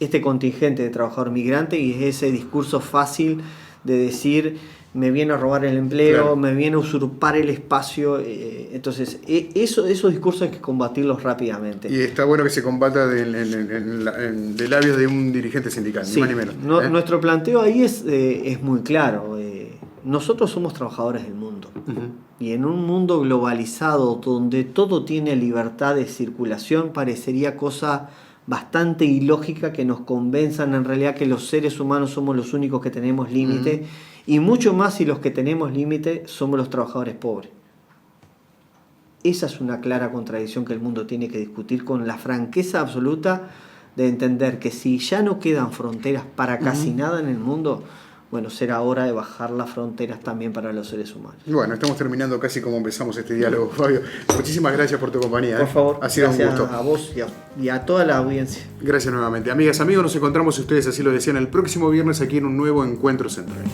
este contingente de trabajadores migrantes, y es ese discurso fácil de decir: me viene a robar el empleo, claro, me viene a usurpar el espacio. Entonces, esos discursos hay que combatirlos rápidamente. Y está bueno que se combata de labios de un dirigente sindical, sí, ni más ni menos. Nuestro planteo ahí es muy claro. Nosotros somos trabajadores del mundo. Y en un mundo globalizado donde todo tiene libertad de circulación, parecería cosa bastante ilógica que nos convenzan en realidad que los seres humanos somos los únicos que tenemos límite, y mucho más si los que tenemos límite somos los trabajadores pobres. Esa es una clara contradicción que el mundo tiene que discutir con la franqueza absoluta de entender que si ya no quedan fronteras para casi nada en el mundo, será hora de bajar las fronteras también para los seres humanos. Bueno, estamos terminando casi como empezamos este diálogo, Fabio. Muchísimas gracias por tu compañía. Por favor, ha sido un gusto. A vos y a toda la audiencia. Gracias nuevamente. Amigas, amigos, nos encontramos, si ustedes así lo desean, el próximo viernes aquí en un nuevo Encuentro Central.